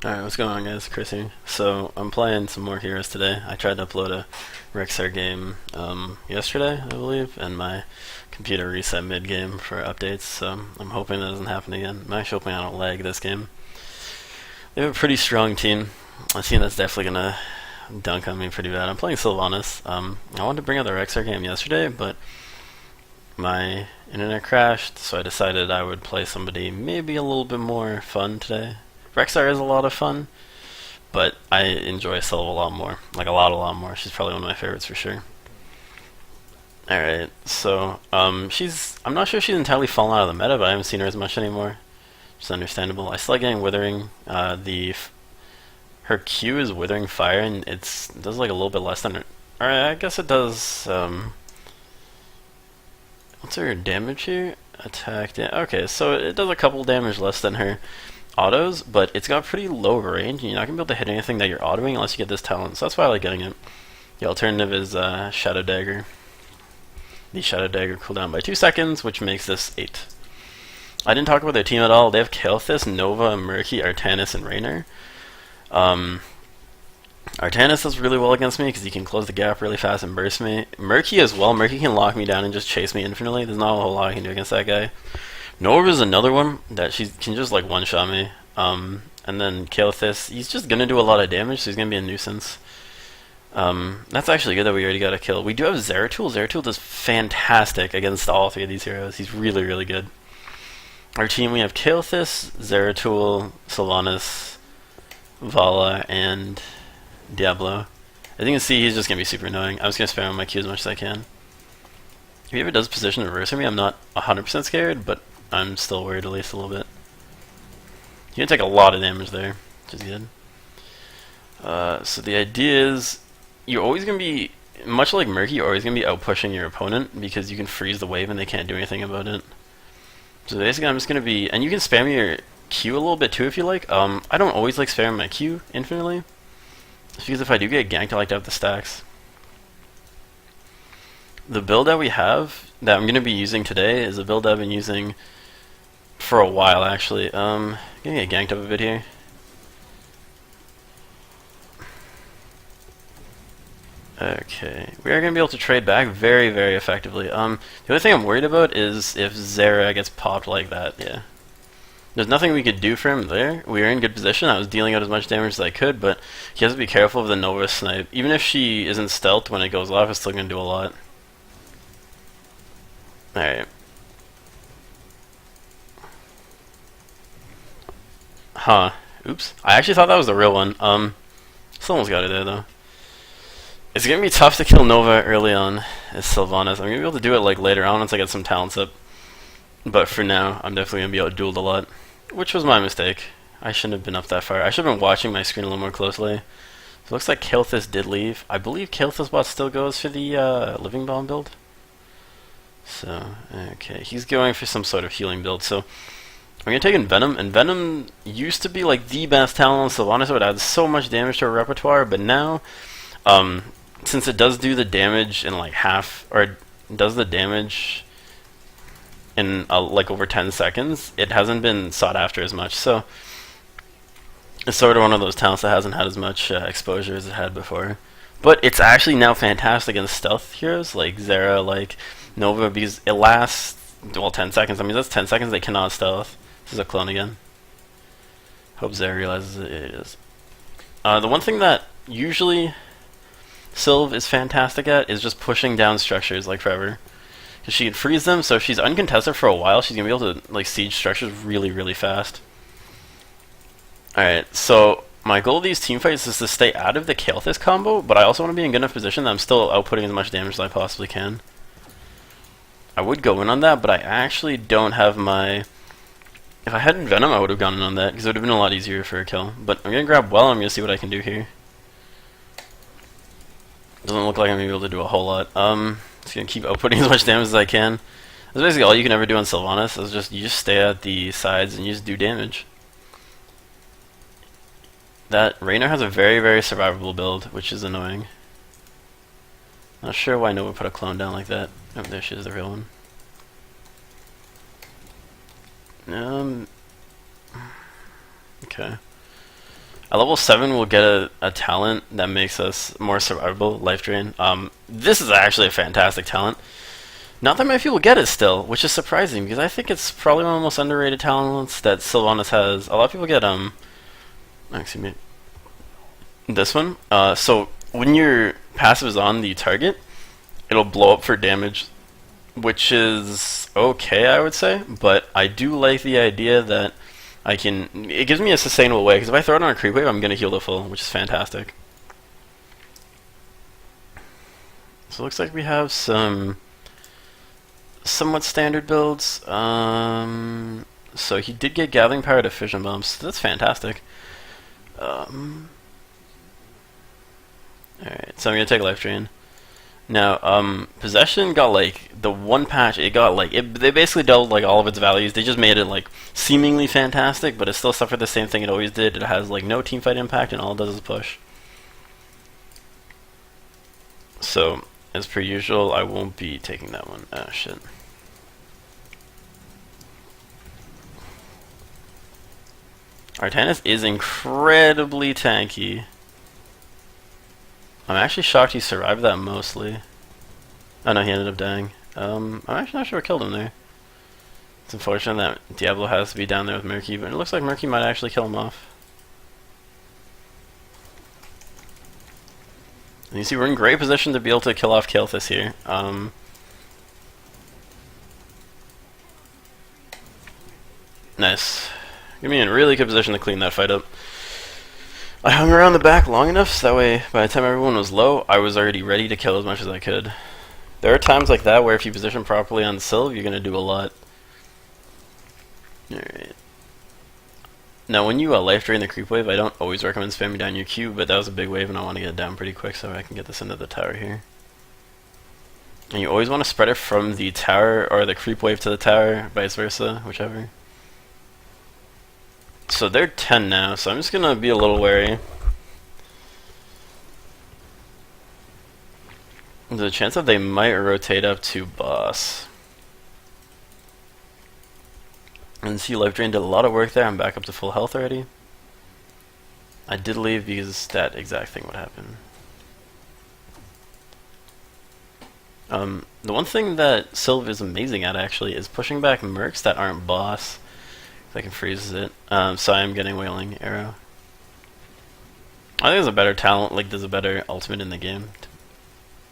Alright, what's going on guys? Chris here. So, I'm playing some more Heroes today. I tried to upload a Rexar game yesterday, I believe, and my computer reset mid-game for updates, so I'm hoping that doesn't happen again. I'm actually hoping I don't lag this game. They have a pretty strong team. A team that's definitely gonna dunk on me pretty bad. I'm playing Sylvanas. I wanted to bring up the Rexar game yesterday, but my internet crashed, so I decided I would play somebody maybe a little bit more fun today. Rexar is a lot of fun, but I enjoy Sylva a lot more. Like a lot more. She's probably one of my favorites for sure. Alright, so, I'm not sure she's entirely fallen out of the meta, but I haven't seen her as much anymore. Which is understandable. I still like getting Withering. Her Q is Withering Fire, and it does like a little bit less than her. Alright, I guess it does, what's her damage here? Attack, okay, so it does a couple damage less than her autos, but it's got pretty low range, and you're not going to be able to hit anything that you're autoing unless you get this talent, so that's why I like getting it. The alternative is Shadow Dagger. The Shadow Dagger cooldown by 2 seconds, which makes this 8. I didn't talk about their team at all. They have Kael'thas, Nova, Murky, Artanis, and Raynor. Artanis does really well against me because he can close the gap really fast and burst me. Murky as well. Murky can lock me down and just chase me infinitely. There's not a whole lot I can do against that guy. Nova is another one that she can just like one-shot me. And then Kael'thas, he's just gonna do a lot of damage, so he's gonna be a nuisance. That's actually good that we already got a kill. We do have Zeratul. Zeratul does fantastic against all three of these heroes. He's really, really good. Our team, we have Kael'thas, Zeratul, Sylvanas, Vala, and Diablo. As you can see, he's just gonna be super annoying. I'm just gonna spam on my Q as much as I can. If he ever does position reverse for me, I'm not 100% scared, but I'm still worried at least a little bit. You're gonna take a lot of damage there, which is good. So the idea is, you're always gonna be, much like Murky, you're always gonna be outpushing your opponent because you can freeze the wave and they can't do anything about it. So basically, I'm just gonna be, and you can spam your Q a little bit too if you like. I don't always like spamming my Q infinitely, just because if I do get ganked, I like to have the stacks. The build that we have, that I'm going to be using today, is a build that I've been using for a while, actually. I'm going to get ganked up a bit here. Okay, we are going to be able to trade back very, very effectively. The only thing I'm worried about is if Zera gets popped like that, yeah. There's nothing we could do for him there. We are in good position. I was dealing out as much damage as I could, but he has to be careful of the Nova snipe. Even if she isn't stealthed when it goes off, it's still going to do a lot. Alright. Huh. Oops. I actually thought that was the real one. Someone's got it there, though. It's gonna be tough to kill Nova early on as Sylvanas. I'm gonna be able to do it like later on once I get some talents up. But for now, I'm definitely gonna be outdueled a lot. Which was my mistake. I shouldn't have been up that far. I should have been watching my screen a little more closely. So it looks like Kael'thas did leave. I believe Kael'thas bot still goes for the Living Bomb build. So, okay, he's going for some sort of healing build, so I'm going to take Envenom, and Venom used to be like the best talent on Sylvanas, so it adds so much damage to her repertoire, but now, since it does do the damage in like half, or it does the damage in like over 10 seconds, it hasn't been sought after as much, so it's sort of one of those talents that hasn't had as much exposure as it had before. But it's actually now fantastic against stealth heroes, like Zera, like Nova, because it lasts, well, 10 seconds. I mean, that's 10 seconds they cannot stealth. This is a clone again. Hope Zera realizes it is. The one thing that usually Sylv is fantastic at is just pushing down structures, like forever. Because she can freeze them, so if she's uncontested for a while, she's going to be able to like siege structures really, really fast. Alright, so my goal of these teamfights is to stay out of the Kael'thas combo, but I also want to be in good enough position that I'm still outputting as much damage as I possibly can. I would go in on that, but I actually don't have my... If I had Venom, I would have gone in on that, because it would have been a lot easier for a kill. But I'm going to grab Well, I'm going to see what I can do here. Doesn't look like I'm going to be able to do a whole lot. Just going to keep outputting as much damage as I can. That's basically all you can ever do on Sylvanas, is just, you just stay at the sides and you just do damage. That Raynor has a very, very survivable build, which is annoying. Not sure why Nova put a clone down like that. Oh, there she is, the real one. Okay. At level 7, we'll get a talent that makes us more survivable, Life Drain. This is actually a fantastic talent. Not that many people get it still, which is surprising, because I think it's probably one of the most underrated talents that Sylvanas has. A lot of people get, excuse me, this one. So, when your passive is on the target, it'll blow up for damage, which is okay, I would say, but I do like the idea that it gives me a sustainable way, because if I throw it on a creep wave, I'm going to heal to full, which is fantastic. So it looks like we have some somewhat standard builds. So he did get Gathering Power to Fission Bumps, so that's fantastic. Alright, so I'm going to take Life Drain. Now, Possession got, like, the one patch, it got, like, they basically doubled, like, all of its values. They just made it, like, seemingly fantastic, but it still suffered the same thing it always did. It has, like, no teamfight impact, and all it does is push. So, as per usual, I won't be taking that one. Oh, shit. Artanis is incredibly tanky. I'm actually shocked he survived that mostly. Oh no, he ended up dying. I'm actually not sure what killed him there. It's unfortunate that Diablo has to be down there with Murky, but it looks like Murky might actually kill him off. And you see, we're in great position to be able to kill off Kael'thas here. Nice. Get me in a really good position to clean that fight up. I hung around the back long enough so that way by the time everyone was low, I was already ready to kill as much as I could. There are times like that where if you position properly on Sylv, you're going to do a lot. Alright. Now when you Life Drain the creep wave, I don't always recommend spamming down your Q, but that was a big wave and I want to get it down pretty quick so I can get this into the tower here. And you always want to spread it from the tower, or the creep wave to the tower, vice versa, whichever. So they're 10 now, so I'm just gonna be a little wary. There's a chance that they might rotate up to boss. And see, Life Drain did a lot of work there. I'm back up to full health already. I did leave because that exact thing would happen. The one thing that Sylv is amazing at actually is pushing back mercs that aren't boss. I can freeze it. So I am getting Wailing Arrow. I think there's a better talent, like there's a better ultimate in the game.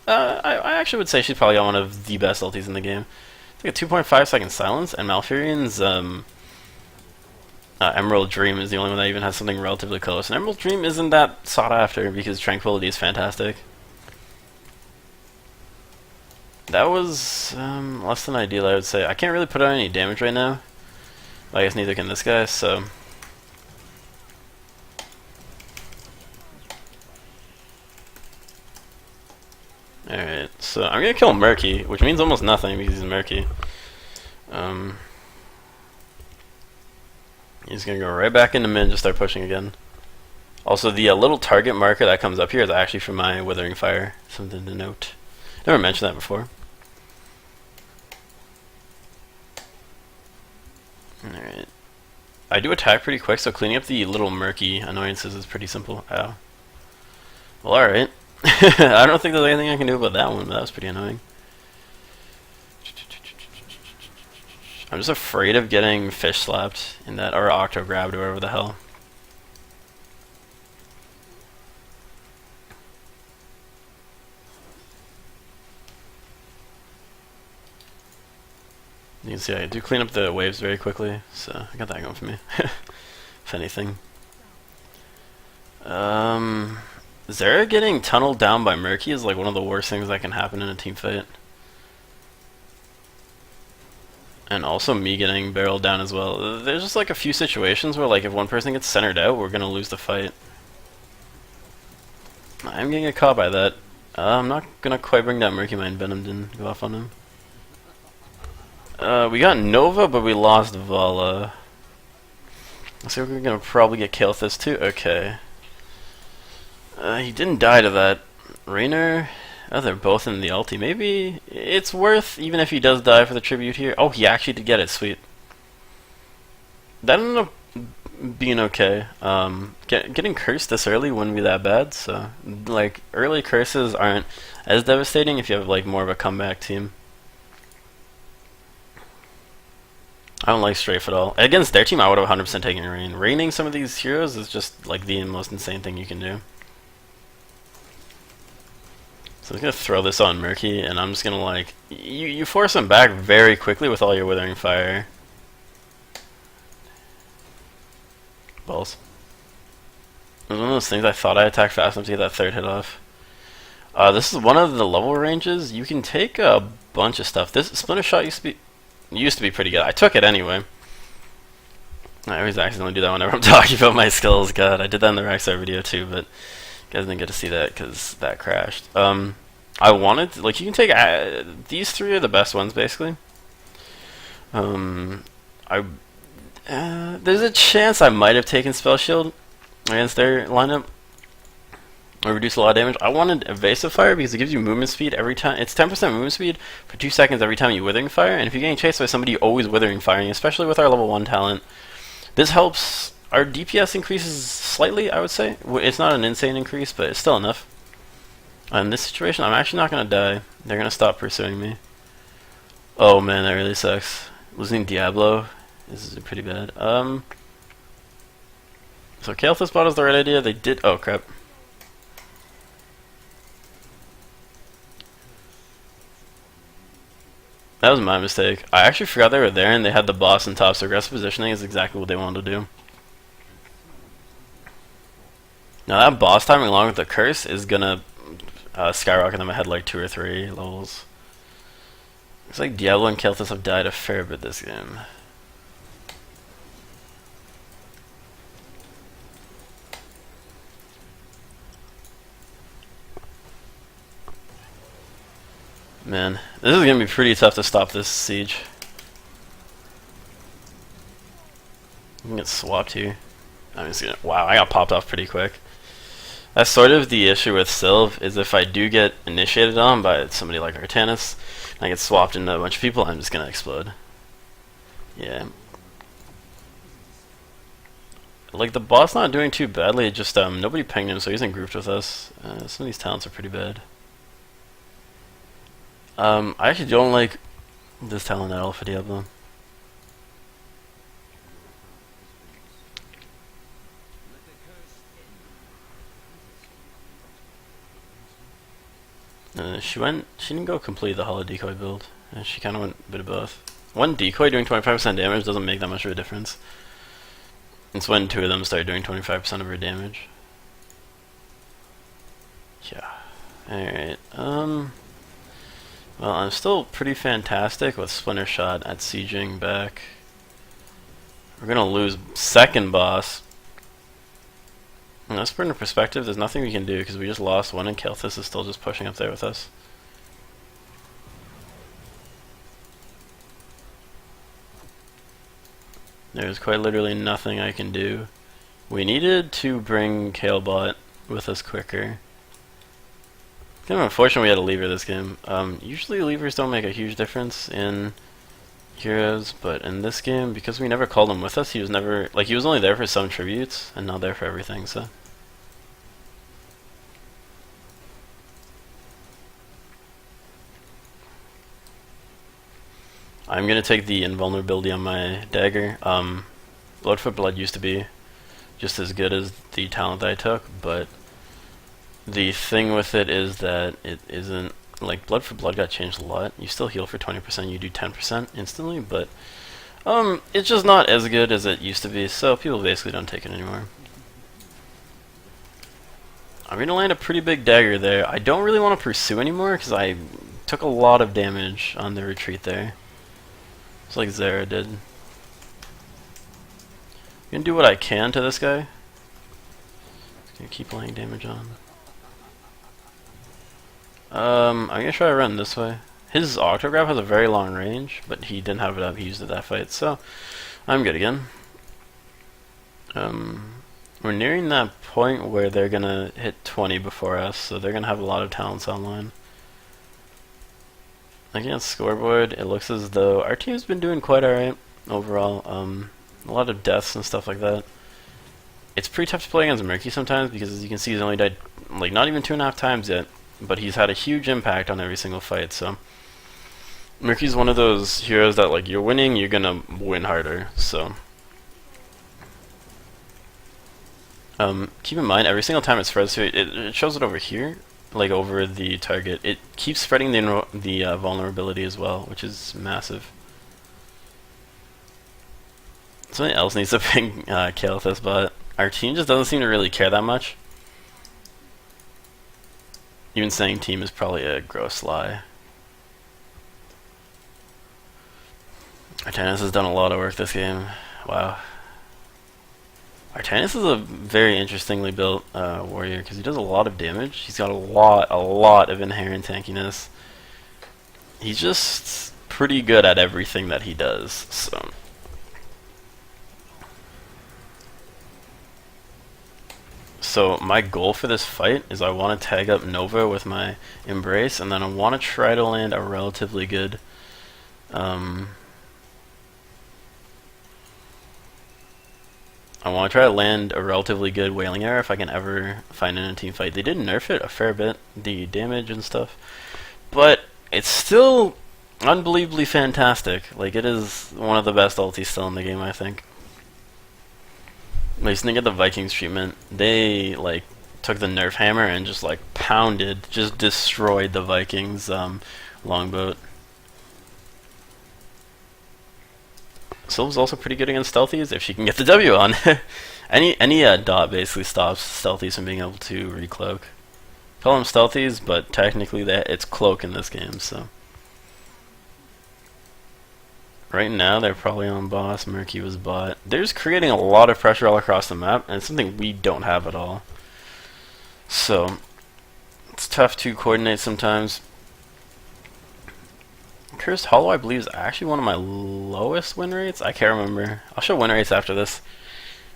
I actually would say she's probably got one of the best ultis in the game. It's like a 2.5 second silence, and Malfurion's Emerald Dream is the only one that even has something relatively close. And Emerald Dream isn't that sought after because Tranquility is fantastic. That was less than ideal, I would say. I can't really put out any damage right now. I guess neither can this guy, so... Alright, so I'm gonna kill Murky, which means almost nothing because he's Murky. He's gonna go right back into mid and just start pushing again. Also, the little target marker that comes up here is actually from my Withering Fire. Something to note. Never mentioned that before. Alright. I do attack pretty quick, so cleaning up the little murky annoyances is pretty simple. Ow. Well, alright. I don't think there's anything I can do about that one, but that was pretty annoying. I'm just afraid of getting fish slapped in that, or octo grabbed, or whatever the hell. You can see I do clean up the waves very quickly, so I got that going for me. If anything. Zera getting tunneled down by Murky is like one of the worst things that can happen in a team fight. And also me getting barreled down as well. There's just like a few situations where like if one person gets centered out, we're gonna lose the fight. I'm gonna get caught by that. I'm not gonna quite bring down Murky Mind. Venom didn't go off on him. We got Nova, but we lost Vala. So we're gonna probably get Kael'thas too. Okay. He didn't die to that. Raynor? Oh, they're both in the ulti. Maybe it's worth, even if he does die for the tribute here. Oh, he actually did get it. Sweet. That ended up being okay. Getting cursed this early wouldn't be that bad. So, like, early curses aren't as devastating if you have like more of a comeback team. I don't like Strafe at all. Against their team, I would have 100% taken Rain. Raining some of these heroes is just like the most insane thing you can do. So I'm gonna throw this on Murky, and I'm just gonna like you force him back very quickly with all your Withering Fire. Balls. It was one of those things I thought I attacked fast enough to get that third hit off. This is one of the level ranges. You can take a bunch of stuff. This Splinter Shot used to be pretty good. I took it anyway. I always accidentally do that whenever I'm talking about my skills. God, I did that in the Rockstar video too, but you guys didn't get to see that because that crashed. I wanted to, like, you can take these three are the best ones basically. There's a chance I might have taken Spell Shield against their lineup. Or reduce a lot of damage. I wanted Evasive Fire because it gives you movement speed every time. It's 10% movement speed for 2 seconds every time you Withering Fire, and if you're getting chased by somebody always Withering Firing, especially with our level 1 talent, this helps. Our DPS increases slightly, I would say. It's not an insane increase, but it's still enough. In this situation, I'm actually not going to die. They're going to stop pursuing me. Oh man, that really sucks. Losing Diablo is pretty bad. So Kael'thas bot is the right idea. They did. Oh crap. That was my mistake. I actually forgot they were there and they had the boss in top, so aggressive positioning is exactly what they wanted to do. Now that boss timing along with the curse is gonna skyrocket them ahead like 2 or 3 levels. Looks like Diablo and Kael'thas have died a fair bit this game. Man, this is gonna be pretty tough to stop this siege. I can get swapped here. I'm just gonna. Wow, I got popped off pretty quick. That's sort of the issue with Sylv, is if I do get initiated on by somebody like Artanis, and I get swapped into a bunch of people, I'm just gonna explode. Yeah. Like, the boss not doing too badly, just nobody pinged him, so he's in grouped with us. Some of these talents are pretty bad. I actually don't like this talent at all for Diablo. She didn't go complete the Hollow Decoy build. She kind of went a bit of both. One decoy doing 25% damage doesn't make that much of a difference. It's when 2 of them start doing 25% of her damage. Yeah. Alright, well, I'm still pretty fantastic with Splinter Shot at sieging back. We're gonna lose second boss. And let's put into perspective, there's nothing we can do because we just lost one and Kael'thas is still just pushing up there with us. There's quite literally nothing I can do. We needed to bring Kael'bot with us quicker. Kind of unfortunate we had a lever this game. Usually levers don't make a huge difference in heroes, but in this game, because we never called him with us, he was never, like, he was only there for some tributes, and not there for everything, so. I'm gonna take the invulnerability on my dagger. Blood for Blood used to be just as good as the talent that I took, but the thing with it is that it isn't, like, Blood for Blood got changed a lot. You still heal for 20%, you do 10% instantly, but it's just not as good as it used to be, so people basically don't take it anymore. I'm gonna land a pretty big dagger there. I don't really want to pursue anymore because I took a lot of damage on the retreat there. It's like Zera did. I'm gonna do what I can to this guy. Just gonna keep laying damage on. I'm gonna try to run this way. His Octograph has a very long range, but he didn't have it up, he used it that fight, so I'm good again. We're nearing that point where they're gonna hit 20 before us, so they're gonna have a lot of talents online. Against Scoreboard, it looks as though our team's been doing quite alright overall. A lot of deaths and stuff like that. it's pretty tough to play against Murky sometimes because, as you can see, he's only died like not even 2.5 times yet, but he's had a huge impact on every single fight. So Murky's one of those heroes that, like, you're winning, you're gonna win harder. So keep in mind, every single time it spreads to it, it shows it over here, like over the target. It keeps spreading the vulnerability as well, which is massive. Something else needs to ping kill with this, but our team just doesn't seem to really care that much. Even saying team is probably a gross lie. Artanis has done a lot of work this game. Wow. Artanis is a very interestingly built warrior because he does a lot of damage. He's got a lot of inherent tankiness. He's just pretty good at everything that he does. So my goal for this fight is I want to tag up Nova with my Embrace, and then I want to try to land a relatively good Wailing Arrow if I can ever find it in a team fight. They did nerf it a fair bit, the damage and stuff, but it's still unbelievably fantastic. Like, it is one of the best ultis still in the game, I think. At least think of the Vikings treatment. They, like, took the nerf hammer and just, like, pounded, just destroyed the Vikings longboat. Sylv's also pretty good against stealthies if she can get the W on. any dot basically stops stealthies from being able to recloak. Call them stealthies, but technically it's cloak in this game, so. Right now they're probably on boss. Murky was bot. They're just creating a lot of pressure all across the map, and it's something we don't have at all. So it's tough to coordinate sometimes. Cursed Hollow, I believe, is actually one of my lowest win rates. I can't remember. I'll show win rates after this.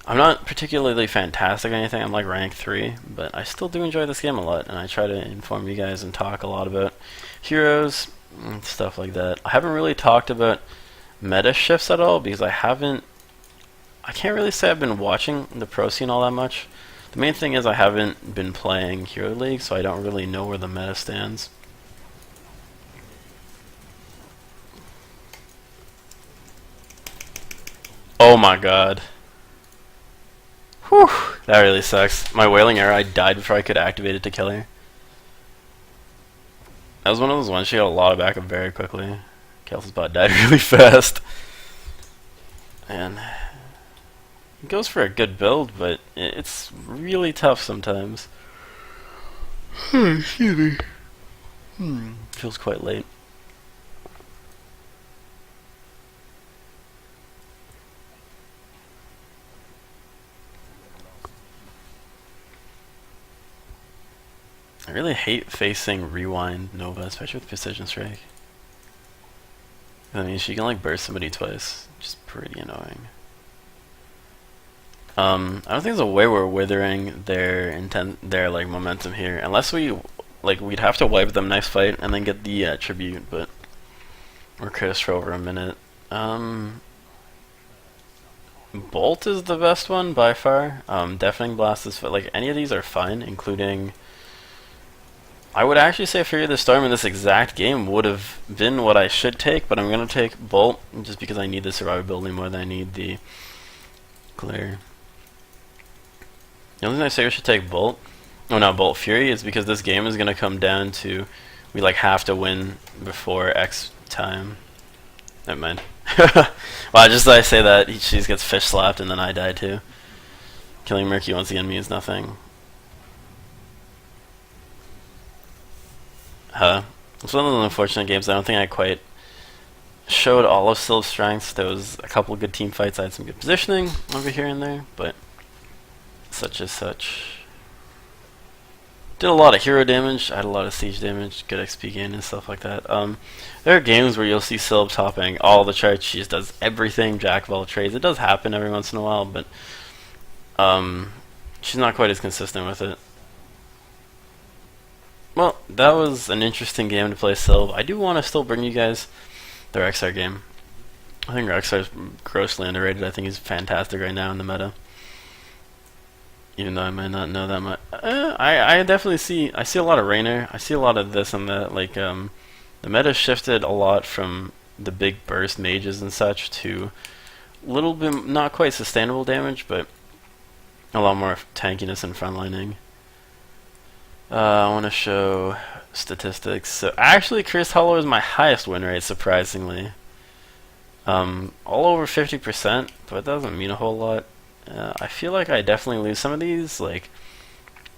I'm not particularly fantastic or anything. I'm like rank 3, but I still do enjoy this game a lot, and I try to inform you guys and talk a lot about heroes and stuff like that. I haven't really talked about meta shifts at all because I can't really say I've been watching the pro scene all that much. The main thing is I haven't been playing Hero League, so I don't really know where the meta stands. Oh my god. Whew, that really sucks. My Wailing Arrow, I died before I could activate it to kill her. That was one of those ones she got a lot of backup very quickly. Kelsey's bot died really fast. And it goes for a good build, but it's really tough sometimes. Excuse me. Feels quite late. I really hate facing Rewind Nova, especially with Precision Strike. I mean, she can like burst somebody twice, which is pretty annoying. I don't think there's a way we're withering their like momentum here, unless we'd have to wipe them next fight and then get the tribute, but we're cursed for over a minute. Bolt is the best one by far. Deafening Blast is like any of these are fine, including. I would actually say Fury of the Storm in this exact game would have been what I should take, but I'm going to take Bolt just because I need the survivability more than I need the clear. The only thing I say we should take Bolt, Bolt Fury, is because this game is going to come down to we like have to win before X time. Never mind. Well, just I say that she gets fish slapped and then I die too. Killing Murky once again means nothing. It's one of those unfortunate games. I don't think I quite showed all of Sylv's strengths. There was a couple of good team fights. I had some good positioning over here and there, but such as such. Did a lot of hero damage. I had a lot of siege damage, good XP gain and stuff like that. There are games where you'll see Sylv topping all the charts. She just does everything, jack of all trades. It does happen every once in a while, but she's not quite as consistent with it. Well, that was an interesting game to play Sylv. I do want to still bring you guys the Rexar game. I think Rexar is grossly underrated. I think he's fantastic right now in the meta. even though I might not know that much. I definitely I see a lot of Rainer. I see a lot of this and that. Like the meta shifted a lot from the big burst mages and such to a little bit not quite sustainable damage, but a lot more tankiness and frontlining. I want to show statistics. So actually, Cursed Hollow is my highest win rate, surprisingly. All over 50%, but it doesn't mean a whole lot. I feel like I definitely lose some of these, like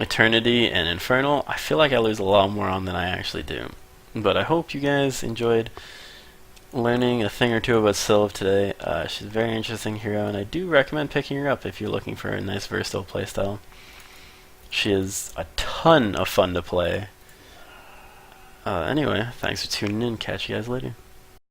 Eternity and Infernal. I feel like I lose a lot more on than I actually do. But I hope you guys enjoyed learning a thing or two about Sylv today. She's a very interesting hero, and I do recommend picking her up if you're looking for a nice versatile playstyle. She is a ton of fun to play. Anyway, thanks for tuning in. Catch you guys later.